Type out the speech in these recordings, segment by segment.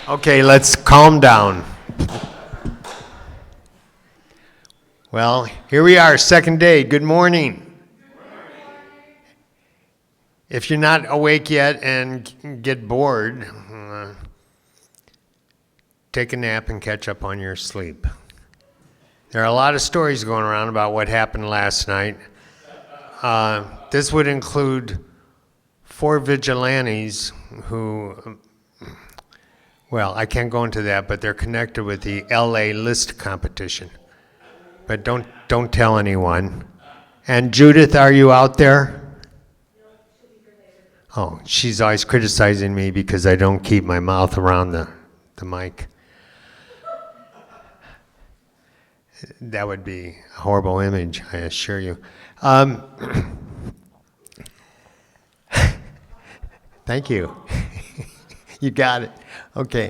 Okay, let's calm down. Well, here we are, second day. Good morning. If you're not awake yet and get bored, take a nap and catch up on your sleep. There are a lot of stories going around about what happened last night. This would include 4 vigilantes who, well, I can't go into that, but they're connected with the LA Lizzt competition. But don't tell anyone. And Judith, are you out there? Oh, she's always criticizing me because I don't keep my mouth around the mic. That would be a horrible image, I assure you. Thank you. You got it. Okay.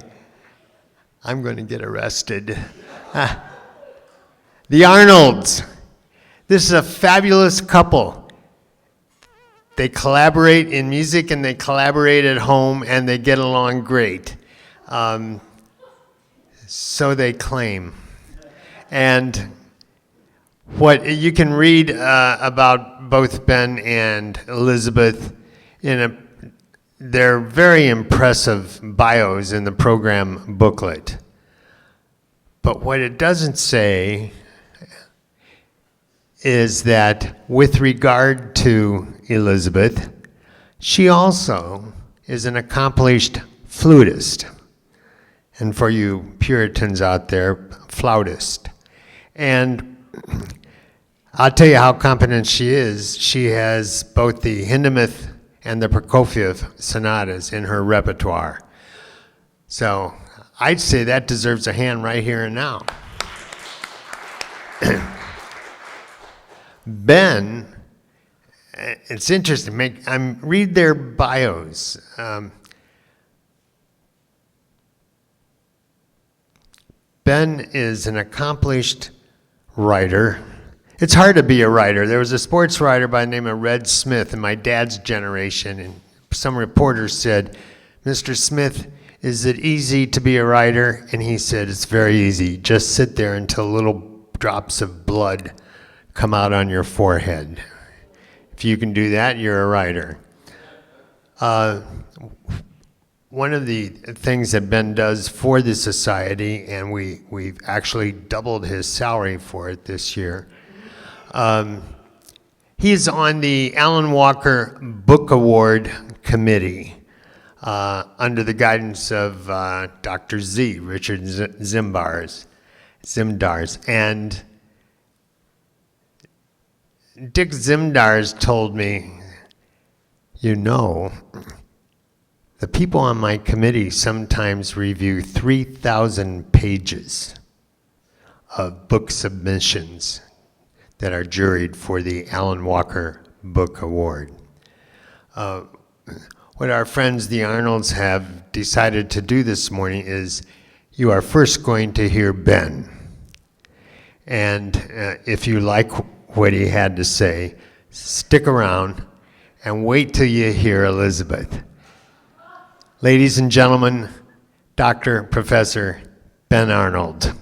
I'm going to get arrested. The Arnolds. This is a fabulous couple. They collaborate in music and they collaborate at home and they get along great. So they claim. And what you can read about both Ben and Elizabeth they're very impressive bios in the program booklet. But what it doesn't say is that with regard to Elizabeth, she also is an accomplished flutist. And for you Puritans out there, flautist. And I'll tell you how competent she is. She has both the Hindemith and the Prokofiev sonatas in her repertoire. So I'd say that deserves a hand right here and now. Ben, it's interesting. Read their bios. Ben is an accomplished writer. It's hard to be a writer. There was a sports writer by the name of Red Smith in my dad's generation, and some reporter said, "Mr. Smith, is it easy to be a writer?" And he said, "It's very easy. Just sit there until little drops of blood come out on your forehead. If you can do that, you're a writer." One of the things that Ben does for the society, and we've actually doubled his salary for it this year, he's on the Alan Walker Book Award Committee under the guidance of Dr. Z, Richard Zimdars. And Dick Zimdars told me, the people on my committee sometimes review 3,000 pages of book submissions that are juried for the Alan Walker Book Award. What our friends, the Arnolds, have decided to do this morning is you are first going to hear Ben. And if you like what he had to say, stick around and wait till you hear Elizabeth. Ladies and gentlemen, Dr. Professor Ben Arnold.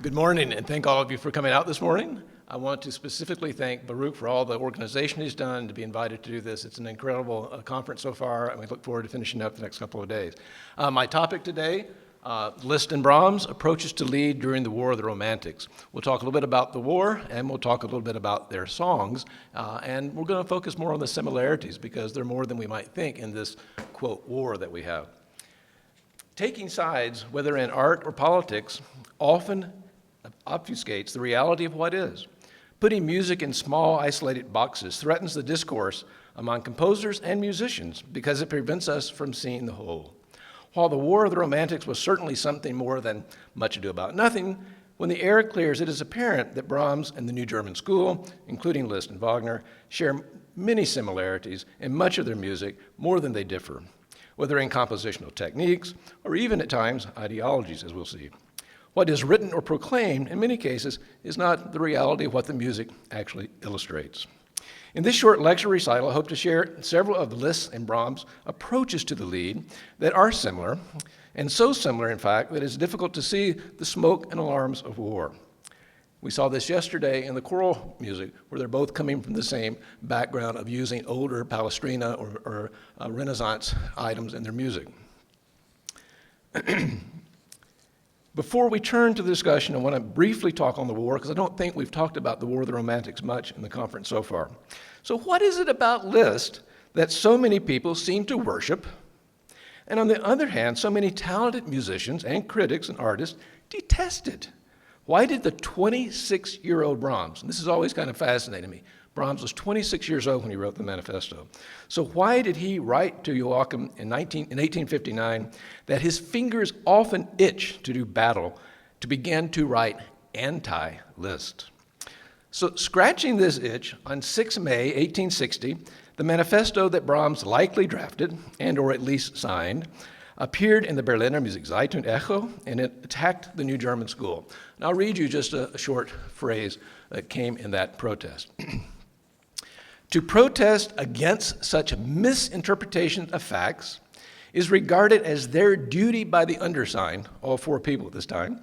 Good morning, and thank all of you for coming out this morning. I want to specifically thank Baruch for all the organization he's done to be invited to do this. It's an incredible conference so far, and we look forward to finishing up the next couple of days. My topic today, Liszt and Brahms, approaches to lead during the War of the Romantics. We'll talk a little bit about the war, and we'll talk a little bit about their songs, and we're going to focus more on the similarities because they're more than we might think in this, quote, war that we have. Taking sides, whether in art or politics, often obfuscates the reality of what is. Putting music in small, isolated boxes threatens the discourse among composers and musicians because it prevents us from seeing the whole. While the War of the Romantics was certainly something more than much ado about nothing, when the air clears, it is apparent that Brahms and the New German School, including Liszt and Wagner, share many similarities in much of their music, more than they differ, whether in compositional techniques or even at times ideologies, as we'll see. What is written or proclaimed, in many cases, is not the reality of what the music actually illustrates. In this short lecture recital, I hope to share several of Liszt and Brahms' approaches to the Lied that are similar, and so similar, in fact, that it's difficult to see the smoke and alarms of war. We saw this yesterday in the choral music, where they're both coming from the same background of using older Palestrina or Renaissance items in their music. Before we turn to the discussion, I want to briefly talk on the war, because I don't think we've talked about the War of the Romantics much in the conference so far. So what is it about Liszt that so many people seem to worship, and on the other hand, so many talented musicians and critics and artists detest it? Why did the 26-year-old Brahms, and this is always kind of fascinating me, Brahms was 26 years old when he wrote the manifesto. So why did he write to Joachim in 1859 that his fingers often itch to do battle, to begin to write anti-Liszt? So scratching this itch, on 6 May 1860, the manifesto that Brahms likely drafted, and or at least signed, appeared in the Berliner Musikzeitung Echo, and it attacked the New German School. And I'll read you just a short phrase that came in that protest. To protest against such misinterpretations of facts is regarded as their duty by the undersigned, all four people at this time,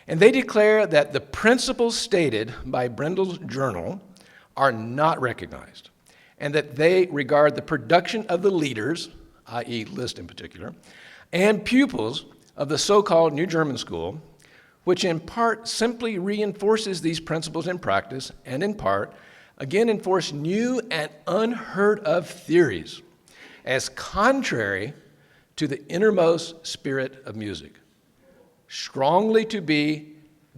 and they declare that the principles stated by Brendel's journal are not recognized, and that they regard the production of the leaders, i.e. Liszt in particular, and pupils of the so-called New German School, which in part simply reinforces these principles in practice, and in part again enforce new and unheard of theories as contrary to the innermost spirit of music, strongly to be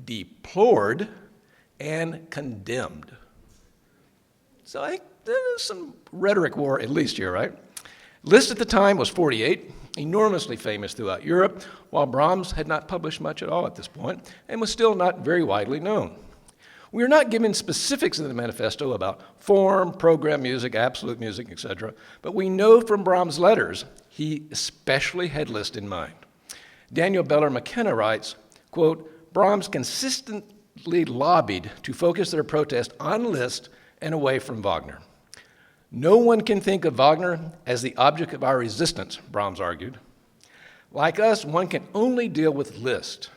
deplored and condemned. So there's some rhetoric war at least here, right? Liszt at the time was 48, enormously famous throughout Europe, while Brahms had not published much at all at this point and was still not very widely known. We are not given specifics in the manifesto about form, program music, absolute music, etc., but we know from Brahms' letters he especially had Liszt in mind. Daniel Beller McKenna writes, quote, Brahms consistently lobbied to focus their protest on Liszt and away from Wagner. No one can think of Wagner as the object of our resistance, Brahms argued. Like us, one can only deal with Liszt.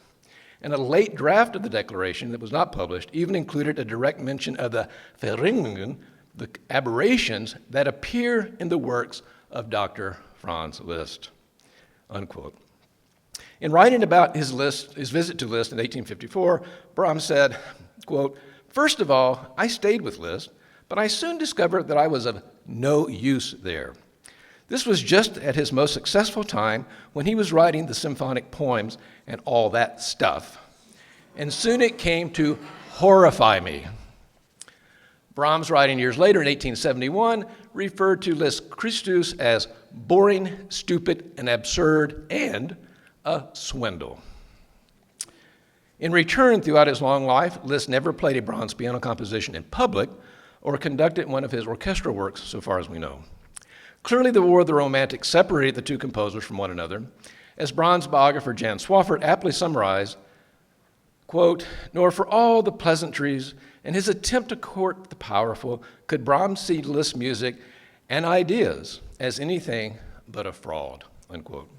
And a late draft of the declaration that was not published even included a direct mention of the Verringungen, the aberrations that appear in the works of Dr. Franz Liszt, unquote. In writing about his visit to Liszt in 1854, Brahms said, quote, first of all, I stayed with Liszt, but I soon discovered that I was of no use there. This was just at his most successful time when he was writing the symphonic poems and all that stuff. And soon it came to horrify me. Brahms, writing years later in 1871, referred to Liszt Christus as boring, stupid, and absurd, and a swindle. In return, throughout his long life, Liszt never played a Brahms piano composition in public or conducted one of his orchestral works, so far as we know. Clearly, the War of the Romantics separated the two composers from one another. As Brahms biographer Jan Swafford aptly summarized, quote, nor for all the pleasantries and his attempt to court the powerful could Brahms see Liszt's music and ideas as anything but a fraud, unquote.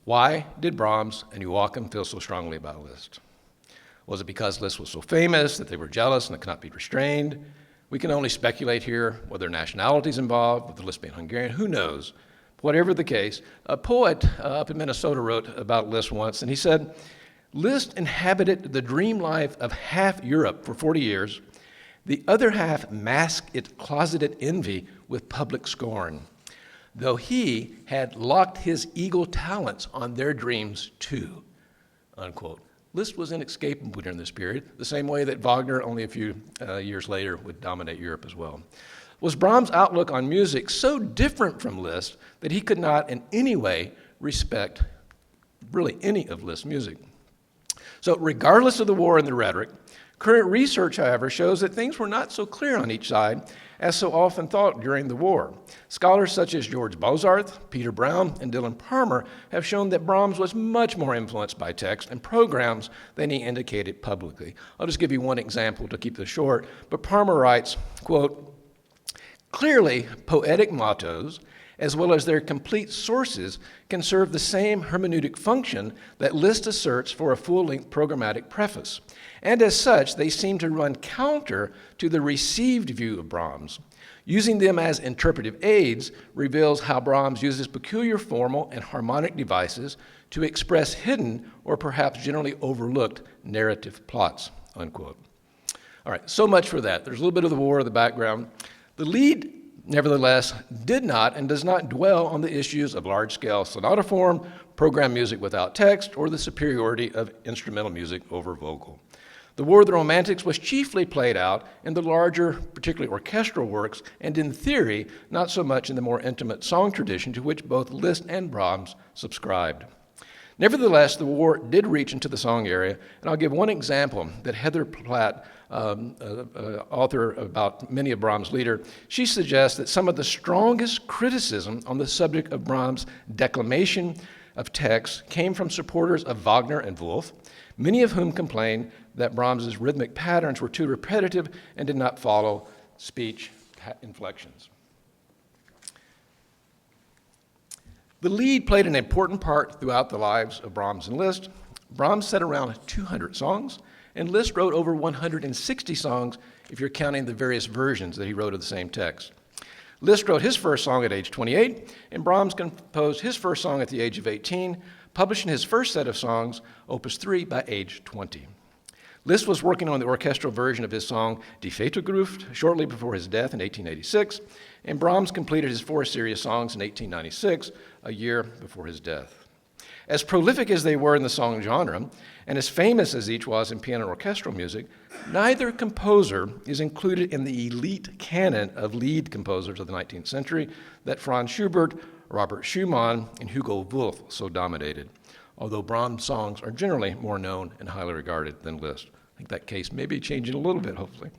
Why did Brahms and Joachim feel so strongly about Liszt? Was it because Liszt was so famous that they were jealous and it could not be restrained? We can only speculate here whether nationality is involved, with the Liszt being Hungarian, who knows? Whatever the case, a poet up in Minnesota wrote about Liszt once, and he said, Liszt inhabited the dream life of half Europe for 40 years. The other half masked its closeted envy with public scorn, though he had locked his eagle talents on their dreams too, unquote. Liszt was inescapable during this period, the same way that Wagner, only a few years later, would dominate Europe as well. Was Brahms' outlook on music so different from Liszt that he could not in any way respect really any of Liszt's music? So regardless of the war and the rhetoric, current research, however, shows that things were not so clear on each side as so often thought during the war. Scholars such as George Bozarth, Peter Brown, and Dylan Parmer have shown that Brahms was much more influenced by text and programs than he indicated publicly. I'll just give you one example to keep this short, but Parmer writes, quote, "Clearly, poetic mottos, as well as their complete sources, can serve the same hermeneutic function that Liszt asserts for a full-length programmatic preface. And as such, they seem to run counter to the received view of Brahms. Using them as interpretive aids reveals how Brahms uses peculiar formal and harmonic devices to express hidden or perhaps generally overlooked narrative plots," unquote. All right, so much for that. There's a little bit of the war in the background. The lead, nevertheless, did not and does not dwell on the issues of large-scale sonata form, program music without text, or the superiority of instrumental music over vocal. The War of the Romantics was chiefly played out in the larger, particularly orchestral works, and in theory, not so much in the more intimate song tradition to which both Liszt and Brahms subscribed. Nevertheless, the war did reach into the song area, and I'll give one example that Heather Platt, author about many of Brahms' lieder, she suggests that some of the strongest criticism on the subject of Brahms' declamation of texts came from supporters of Wagner and Wolf, many of whom complained that Brahms' rhythmic patterns were too repetitive and did not follow speech inflections. The lead played an important part throughout the lives of Brahms and Liszt. Brahms set around 200 songs, and Liszt wrote over 160 songs if you're counting the various versions that he wrote of the same text. Liszt wrote his first song at age 28, and Brahms composed his first song at the age of 18, publishing his first set of songs, Opus 3, by age 20. Liszt was working on the orchestral version of his song Die Vätergruft shortly before his death in 1886, and Brahms completed his 4 serious songs in 1896, a year before his death. As prolific as they were in the song genre, and as famous as each was in piano and orchestral music, neither composer is included in the elite canon of lead composers of the 19th century that Franz Schubert, Robert Schumann, and Hugo Wolf so dominated, although Brahms' songs are generally more known and highly regarded than Liszt. I think that case may be changing a little bit, hopefully.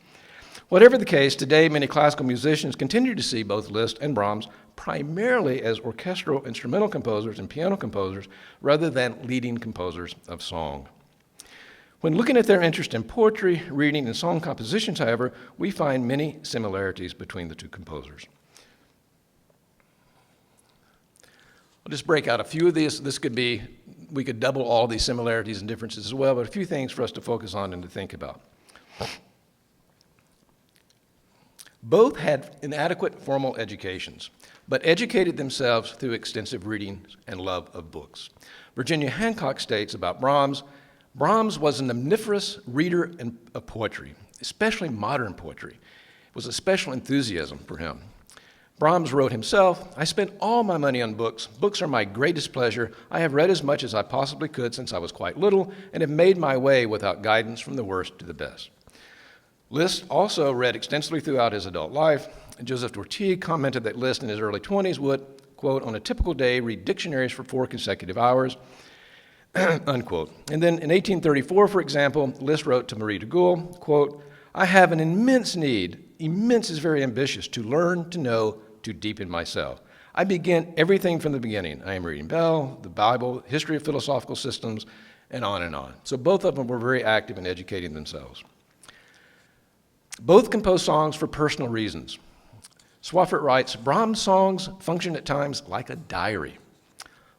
Whatever the case, today many classical musicians continue to see both Liszt and Brahms primarily as orchestral instrumental composers and piano composers rather than leading composers of song. When looking at their interest in poetry, reading, and song compositions, however, we find many similarities between the two composers. I'll just break out a few of these. We could double all these similarities and differences as well, but a few things for us to focus on and to think about. Both had inadequate formal educations, but educated themselves through extensive reading and love of books. Virginia Hancock states about Brahms was an omnivorous reader of poetry, especially modern poetry. It was a special enthusiasm for him. Brahms wrote himself, "I spent all my money on books. Books are my greatest pleasure. I have read as much as I possibly could since I was quite little and have made my way without guidance from the worst to the best." Liszt also read extensively throughout his adult life. Joseph Dortier commented that Liszt in his early 20s would, quote, "on a typical day, read dictionaries for 4 consecutive hours," unquote. And then in 1834, for example, Liszt wrote to Marie de Gaulle, quote, "I have an immense need, immense is very ambitious, to learn, to know, to deepen myself. I begin everything from the beginning. I am reading Bell, the Bible, history of philosophical systems, and on and on." So both of them were very active in educating themselves. Both composed songs for personal reasons. Swafford writes, "Brahms' songs function at times like a diary."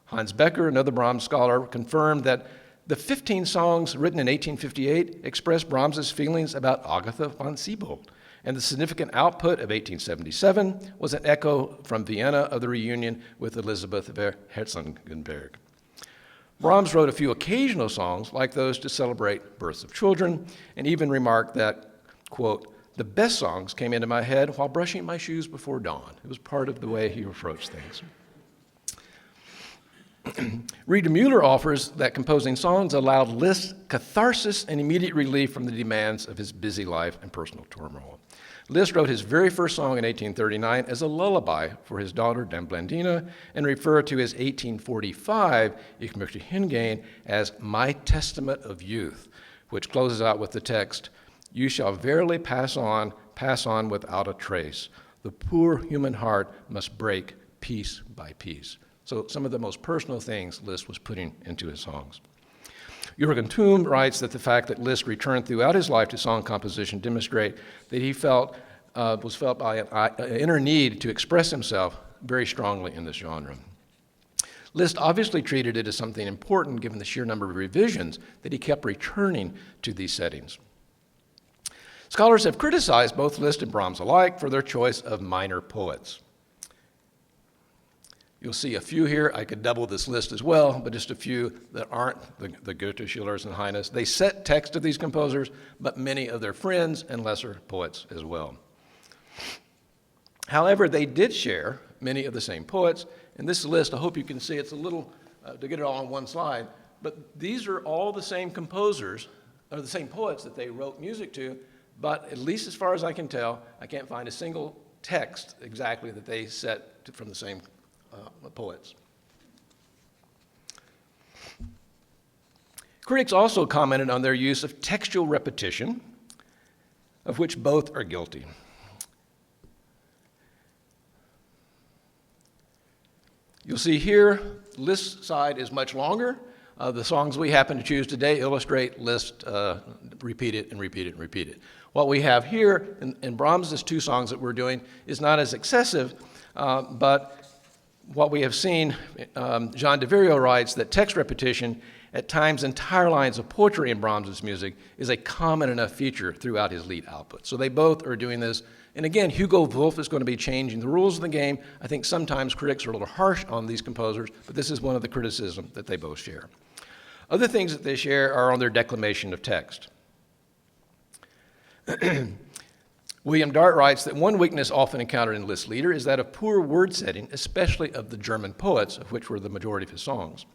Hans Becker, another Brahms scholar, confirmed that the 15 songs written in 1858 expressed Brahms' feelings about Agatha von Siebold, and the significant output of 1877 was an echo from Vienna of the reunion with Elisabeth Herzengenberg. Brahms wrote a few occasional songs, like those to celebrate births of children, and even remarked that, quote, "the best songs came into my head while brushing my shoes before dawn." It was part of the way he approached things. Rita Mueller offers that composing songs allowed Liszt catharsis and immediate relief from the demands of his busy life and personal turmoil. Liszt wrote his very first song in 1839 as a lullaby for his daughter, Dan Blandina, and referred to his 1845 Ich möchte hingehen as My Testament of Youth, which closes out with the text, "You shall verily pass on without a trace. The poor human heart must break piece by piece." So some of the most personal things Liszt was putting into his songs. Jürgen Thum writes that the fact that Liszt returned throughout his life to song composition demonstrate that he was felt by an inner need to express himself very strongly in this genre. Liszt obviously treated it as something important given the sheer number of revisions that he kept returning to these settings. Scholars have criticized both Liszt and Brahms alike for their choice of minor poets. You'll see a few here. I could double this list as well, but just a few that aren't the Goethe, Schillers, and Heines. They set text of these composers, but many of their friends and lesser poets as well. However, they did share many of the same poets, and this list, I hope you can see, it's a little, to get it all on one slide, but these are all the same composers, or the same poets that they wrote music to, but at least as far as I can tell, I can't find a single text exactly that they set from the same poets. Critics also commented on their use of textual repetition, of which both are guilty. You'll see here, Liszt's side is much longer. The songs we happen to choose today illustrate Liszt, repeat it and repeat it and repeat it. What we have here in Brahms' two songs that we're doing is not as excessive, but what we have seen, Jean de Virio writes that text repetition, at times entire lines of poetry in Brahms' music, is a common enough feature throughout his lead output. So they both are doing this. And again, Hugo Wolf is going to be changing the rules of the game. I think sometimes critics are a little harsh on these composers, but this is one of the criticisms that they both share. Other things that they share are on their declamation of text. William Dart writes that one weakness often encountered in Liszt's lieder is that of poor word setting, especially of the German poets, of which were the majority of his songs.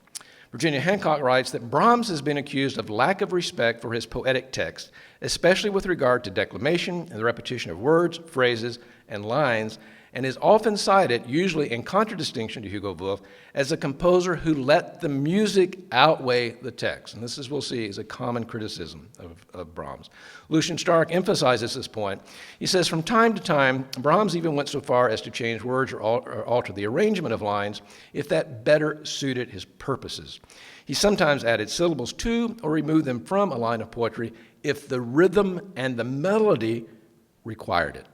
Virginia Hancock writes that Brahms has been accused of lack of respect for his poetic text, especially with regard to declamation and the repetition of words, phrases, and lines, and is often cited, usually in contradistinction to Hugo Wolf, as a composer who let the music outweigh the text. And this, as we'll see, is a common criticism of Brahms. Lucian Stark emphasizes this point. He says, from time to time, Brahms even went so far as to change words or alter the arrangement of lines if that better suited his purposes. He sometimes added syllables to or removed them from a line of poetry if the rhythm and the melody required it.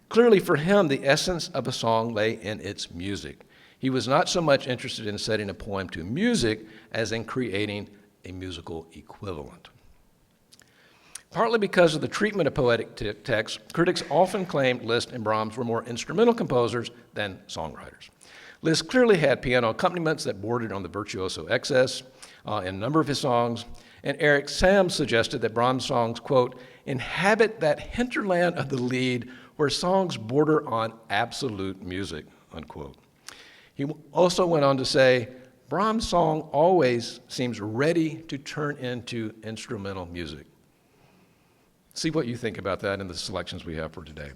Clearly for him, the essence of a song lay in its music. He was not so much interested in setting a poem to music as in creating a musical equivalent. Partly because of the treatment of poetic text, critics often claimed Liszt and Brahms were more instrumental composers than songwriters. Liszt clearly had piano accompaniments that bordered on the virtuoso excess in a number of his songs, and Eric Sam suggested that Brahms' songs, quote, inhabit that hinterland of the lied where songs border on absolute music, unquote. He also went on to say, Brahms' song always seems ready to turn into instrumental music. See what you think about that in the selections we have for today.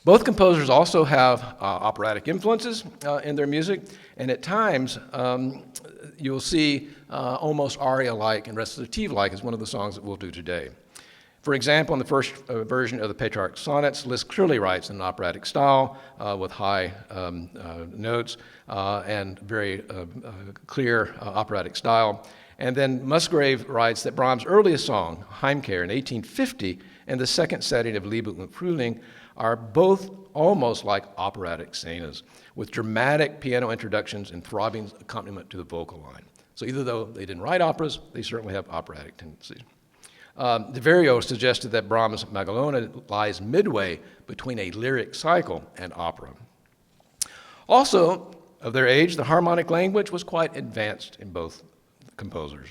Both composers also have operatic influences in their music, and at times you'll see almost aria-like and recitative-like is one of the songs that we'll do today. For example, in the first version of the Petrarch sonnets, Liszt clearly writes in an operatic style with high notes and very clear operatic style. And then Musgrave writes that Brahms' earliest song, Heimkehr, in 1850, and the second setting of Liebe und Frühling are both almost like operatic scenas, with dramatic piano introductions and throbbing accompaniment to the vocal line. So either though they didn't write operas, they certainly have operatic tendencies. De Virio suggested that Brahms' Magalona lies midway between a lyric cycle and opera. Also, of their age, the harmonic language was quite advanced in both composers.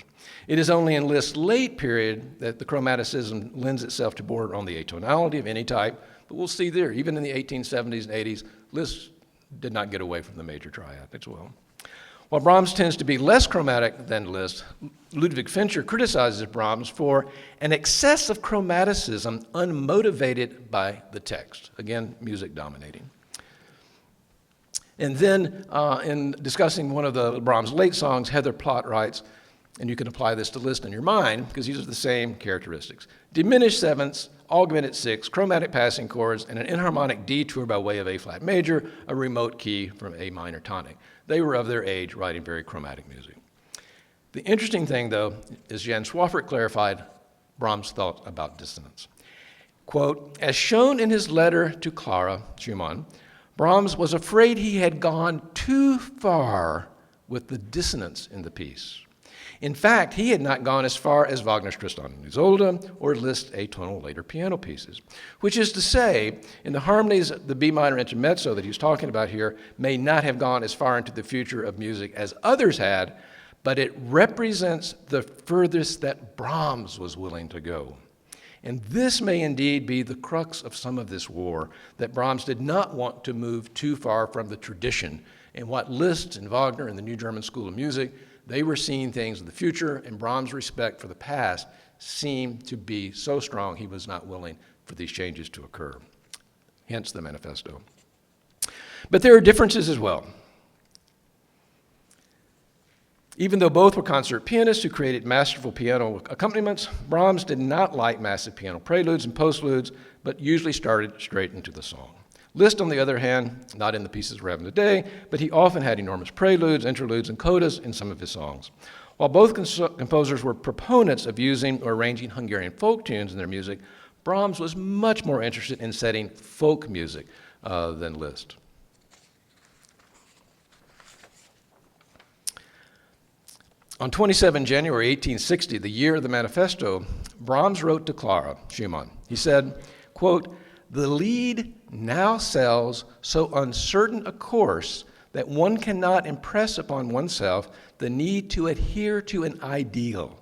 It is only in Liszt's late period that the chromaticism lends itself to border on the atonality of any type, but we'll see there, even in the 1870s and 80s, Liszt did not get away from the major triad as well. While Brahms tends to be less chromatic than Liszt, Ludwig Fincher criticizes Brahms for an excess of chromaticism unmotivated by the text. Again, music dominating. And then in discussing one of the Brahms' late songs, Heather Plott writes, and you can apply this to Liszt in your mind, because these are the same characteristics. Diminished sevenths, augmented sixths, chromatic passing chords, and an enharmonic detour by way of A flat major, a remote key from A minor tonic. They were of their age writing very chromatic music. The interesting thing, though, is Jan Swaffert clarified Brahms' thought about dissonance. Quote, as shown in his letter to Clara Schumann, Brahms was afraid he had gone too far with the dissonance in the piece. In fact, he had not gone as far as Wagner's Tristan und Isolde or Liszt's atonal later piano pieces, which is to say, in the harmonies, the B minor intermezzo that he's talking about here may not have gone as far into the future of music as others had, but it represents the furthest that Brahms was willing to go. And this may indeed be the crux of some of this war, that Brahms did not want to move too far from the tradition. And what Liszt and Wagner and the New German School of Music, they were seeing things in the future, and Brahms' respect for the past seemed to be so strong he was not willing for these changes to occur. Hence the manifesto. But there are differences as well. Even though both were concert pianists who created masterful piano accompaniments, Brahms did not like massive piano preludes and postludes, but usually started straight into the song. Liszt, on the other hand, not in the pieces we're having today, but he often had enormous preludes, interludes, and codas in some of his songs. While both composers were proponents of using or arranging Hungarian folk tunes in their music, Brahms was much more interested in setting folk music than Liszt. On 27 January 1860, the year of the manifesto, Brahms wrote to Clara Schumann. He said, quote, the lead now sells so uncertain a course that one cannot impress upon oneself the need to adhere to an ideal.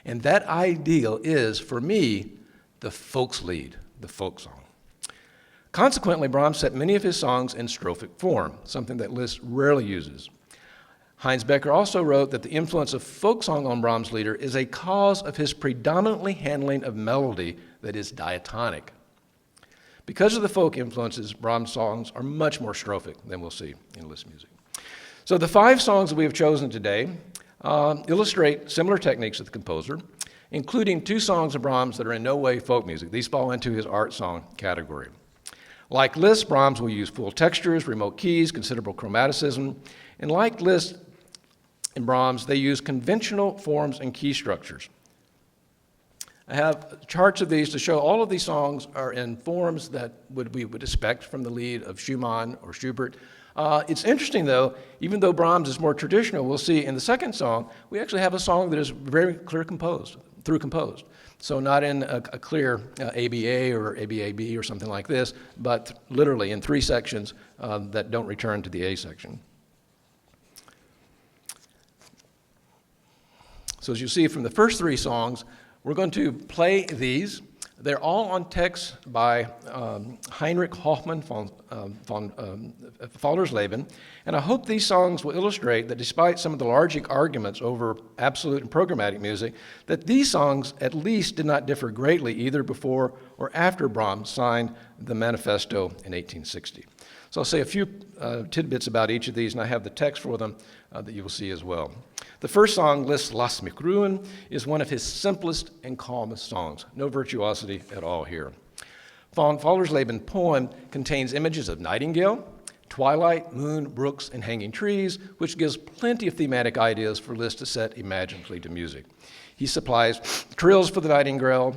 And that ideal is, for me, the Volkslied, the folk song. Consequently, Brahms set many of his songs in strophic form, something that Liszt rarely uses. Heinz Becker also wrote that the influence of folk song on Brahms' Lieder is a cause of his predominantly handling of melody that is diatonic. Because of the folk influences, Brahms' songs are much more strophic than we'll see in Liszt music. So the 5 songs that we have chosen today illustrate similar techniques of the composer, including 2 songs of Brahms that are in no way folk music. These fall into his art song category. Like Liszt, Brahms will use full textures, remote keys, considerable chromaticism, and like Liszt and Brahms, they use conventional forms and key structures. I have charts of these to show all of these songs are in forms that we would expect from the Lied of Schumann or Schubert. It's interesting, though, even though Brahms is more traditional, we'll see in the second song, we actually have a song that is very clear composed. So not in a clear ABA or ABAB or something like this, but literally in 3 sections that don't return to the A section. So as you see from the first 3 songs, we're going to play these. They're all on text by Heinrich Hoffmann von Fallersleben, and I hope these songs will illustrate that despite some of the large arguments over absolute and programmatic music, that these songs at least did not differ greatly either before or after Brahms signed the manifesto in 1860. So I'll say a few tidbits about each of these, and I have the text for them that you will see as well. The first song, Liszt Lass mich ruhen, is one of his simplest and calmest songs. No virtuosity at all here. Von Fallersleben poem contains images of nightingale, twilight, moon, brooks, and hanging trees, which gives plenty of thematic ideas for Liszt to set imaginatively to music. He supplies trills for the nightingale,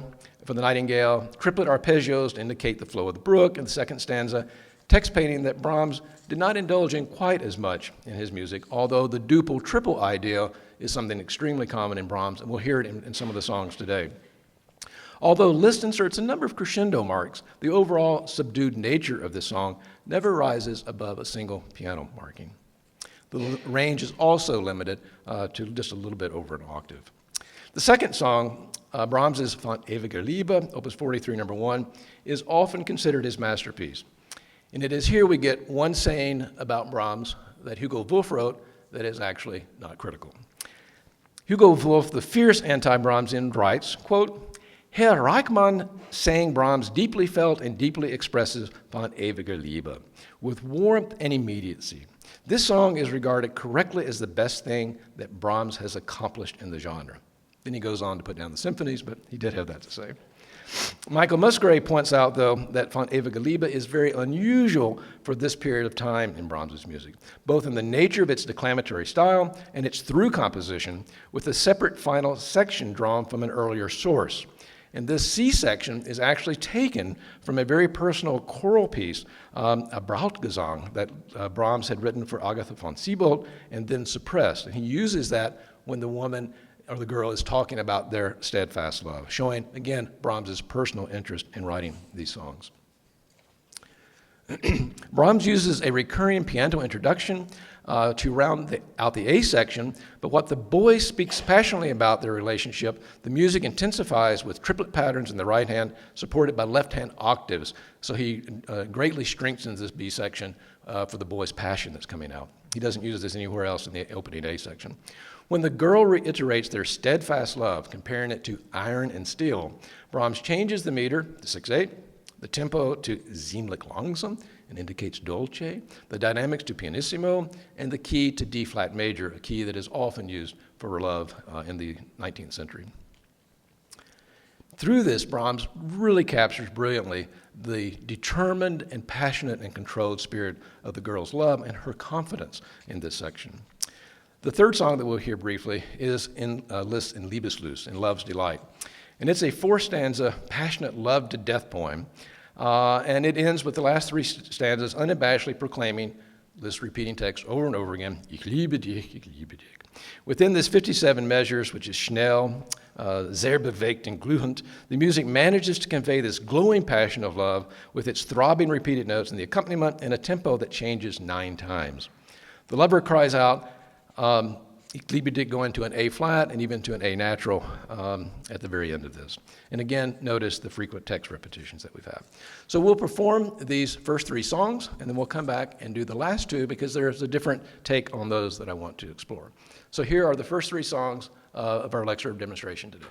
triplet arpeggios to indicate the flow of the brook in the second stanza, text painting that Brahms did not indulge in quite as much in his music, although the duple triple idea is something extremely common in Brahms, and we'll hear it in some of the songs today. Although Liszt inserts a number of crescendo marks, the overall subdued nature of this song never rises above a single piano marking. The range is also limited to just a little bit over an octave. The second song, Brahms' Von ewiger Liebe, Opus 43, number 1, is often considered his masterpiece. And it is here we get one saying about Brahms that Hugo Wolf wrote that is actually not critical. Hugo Wolf, the fierce anti-Brahmsian, writes, quote, Herr Reichmann sang Brahms' deeply felt and deeply expressive von ewiger Liebe, with warmth and immediacy. This song is regarded correctly as the best thing that Brahms has accomplished in the genre. Then he goes on to put down the symphonies, but he did have that to say. Michael Musgrave points out, though, that von ewiger Liebe is very unusual for this period of time in Brahms' music, both in the nature of its declamatory style and its through composition, with a separate final section drawn from an earlier source. And this C section is actually taken from a very personal choral piece, a Brautgesang, that Brahms had written for Agatha von Siebold and then suppressed. And he uses that when the woman or the girl is talking about their steadfast love, showing, again, Brahms' personal interest in writing these songs. Brahms uses a recurring piano introduction to round out the A section, but what the boy speaks passionately about their relationship, the music intensifies with triplet patterns in the right hand, supported by left hand octaves. So he greatly strengthens this B section for the boy's passion that's coming out. He doesn't use this anywhere else in the opening A section. When the girl reiterates their steadfast love, comparing it to iron and steel, Brahms changes the meter to 6/8, the tempo to ziemlich langsam, and indicates dolce, the dynamics to pianissimo, and the key to D flat major, a key that is often used for love in the 19th century. Through this, Brahms really captures brilliantly the determined and passionate and controlled spirit of the girl's love and her confidence in this section. The third song that we'll hear briefly is in Liszt in Liebeslust, in Love's Delight. And it's a 4-stanza passionate love to death poem. And it ends with the last 3 stanzas unabashedly proclaiming this repeating text over and over again, Ich liebe dich, ich liebe dich. Within this 57 measures, which is schnell, sehr bewegt and glühend, the music manages to convey this glowing passion of love with its throbbing repeated notes and the accompaniment in a tempo that changes 9 times. The lover cries out, Ich liebe dich, going to an A flat and even to an A natural at the very end of this. And again, notice the frequent text repetitions that we've had. So we'll perform these first 3 songs, and then we'll come back and do the last 2 because there's a different take on those that I want to explore. So here are the first 3 songs of our lecture demonstration today.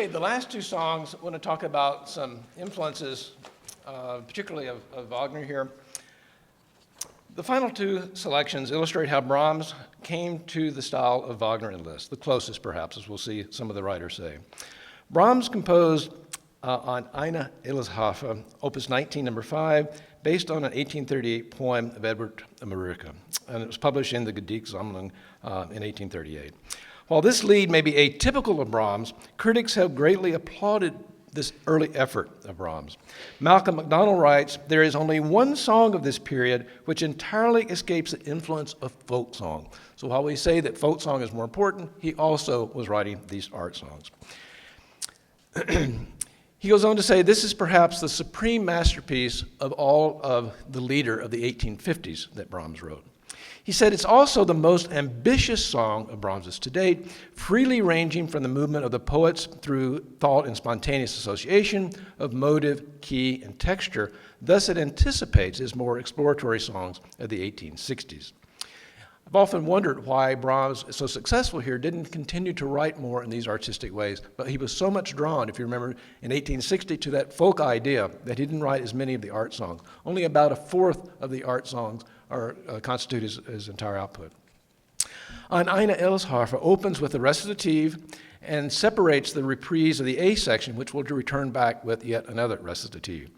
Okay, the last two songs, I want to talk about some influences, particularly of Wagner here. The final two selections illustrate how Brahms came to the style of Wagner and Liszt, the closest perhaps, as we'll see some of the writers say. Brahms composed on Eine Elishafe, opus 19, number 5, based on an 1838 poem of Edward Merica, and it was published in the Gedichtsammlung in 1838. While this lead may be atypical of Brahms, critics have greatly applauded this early effort of Brahms. Malcolm MacDonald writes, "There is only one song of this period which entirely escapes the influence of folk song." So while we say that folk song is more important, he also was writing these art songs. He goes on to say, this is perhaps the supreme masterpiece of all of the leader of the 1850s that Brahms wrote. He said it's also the most ambitious song of Brahms's to date, freely ranging from the movement of the poets through thought and spontaneous association of motive, key, and texture. Thus it anticipates his more exploratory songs of the 1860s. I've often wondered why Brahms, so successful here, didn't continue to write more in these artistic ways, but he was so much drawn, if you remember, in 1860 to that folk idea that he didn't write as many of the art songs. Only about a fourth of the art songs constitute his entire output. On Eine Elishafe opens with the recitative and separates the reprise of the A section, which will return back with yet another recitative.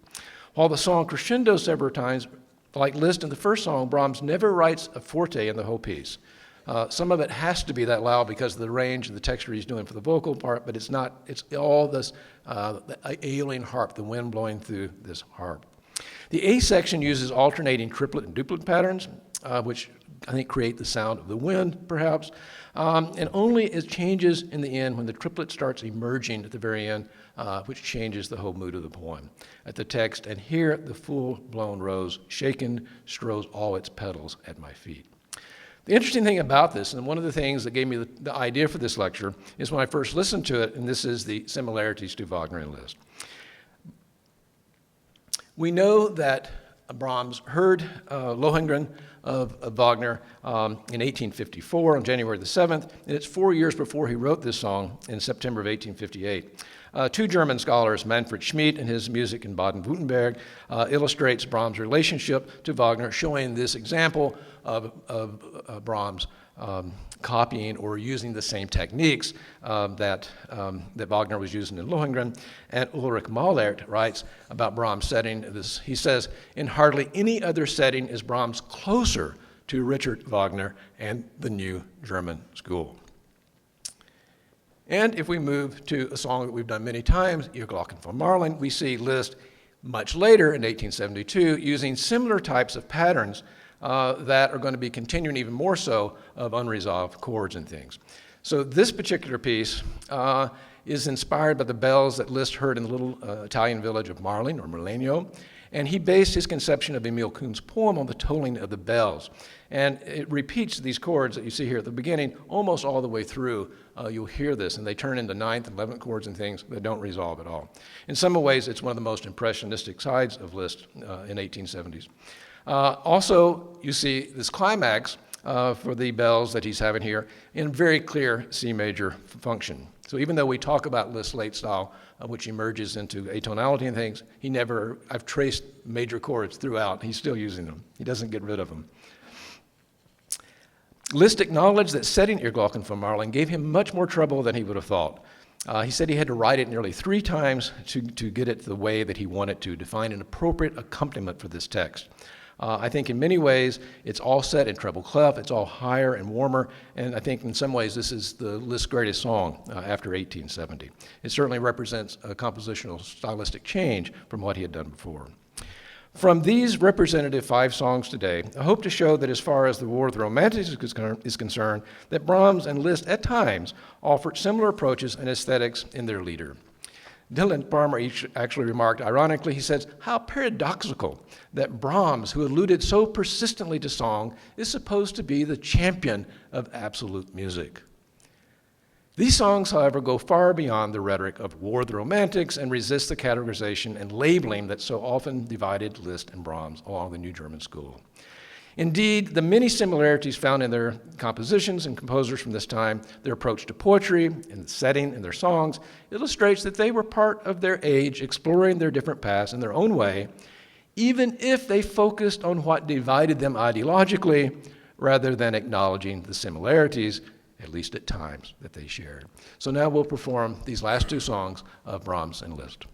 While the song crescendos several times, like Liszt in the first song, Brahms never writes a forte in the whole piece. Some of it has to be that loud because of the range and the texture he's doing for the vocal part, but it's not, it's all this ailing harp, the wind blowing through this harp. The A section uses alternating triplet and duplet patterns, which I think create the sound of the wind, perhaps, and only it changes in the end when the triplet starts emerging at the very end, which changes the whole mood of the poem. At the text, and here the full-blown rose, shaken, strows all its petals at my feet. The interesting thing about this, and one of the things that gave me the idea for this lecture, is when I first listened to it, and this is the similarities to Wagner and Liszt. We know that Brahms heard Lohengrin of Wagner in 1854 on January the 7th, and it's 4 years before he wrote this song in September of 1858. Two German scholars, Manfred Schmid and his Music in Baden-Württemberg, illustrates Brahms' relationship to Wagner, showing this example of Brahms copying or using the same techniques that Wagner was using in Lohengrin. And Ulrich Mahlert writes about Brahms' setting this. He says, in hardly any other setting is Brahms closer to Richard Wagner and the new German school. And if we move to a song that we've done many times, Ihr Glocken von Marlin, we see Liszt much later in 1872 using similar types of patterns that are going to be continuing even more so of unresolved chords and things. So this particular piece is inspired by the bells that Liszt heard in the little Italian village of Marlin, or Merlegno, and he based his conception of Emil Kuhn's poem on the tolling of the bells. And it repeats these chords that you see here at the beginning almost all the way through. You'll hear this, and they turn into 9th and 11th chords and things that don't resolve at all. In some ways, it's one of the most impressionistic sides of Liszt in 1870s. Also, you see this climax for the bells that he's having here in very clear C major function. So even though we talk about Liszt's late style, which emerges into atonality and things, I've traced major chords throughout. He's still using them. He doesn't get rid of them. Liszt acknowledged that setting Ihr Glocken von Marlin gave him much more trouble than he would have thought. He said he had to write it nearly 3 times to get it the way that he wanted to find an appropriate accompaniment for this text. I think in many ways it's all set in treble clef, it's all higher and warmer, and I think in some ways this is the Liszt's greatest song after 1870. It certainly represents a compositional stylistic change from what he had done before. From these representative 5 songs today, I hope to show that as far as the War of the Romantics is concerned, that Brahms and Liszt at times offered similar approaches and aesthetics in their leader. Dylan Palmer actually remarked, ironically, he says, how paradoxical that Brahms, who alluded so persistently to song, is supposed to be the champion of absolute music. These songs, however, go far beyond the rhetoric of War of the Romantics and resist the categorization and labeling that so often divided Liszt and Brahms along the New German School. Indeed, the many similarities found in their compositions and composers from this time, their approach to poetry and the setting in their songs, illustrates that they were part of their age, exploring their different paths in their own way, even if they focused on what divided them ideologically rather than acknowledging the similarities, at least at times, that they shared. So now we'll perform these last two songs of Brahms and Liszt.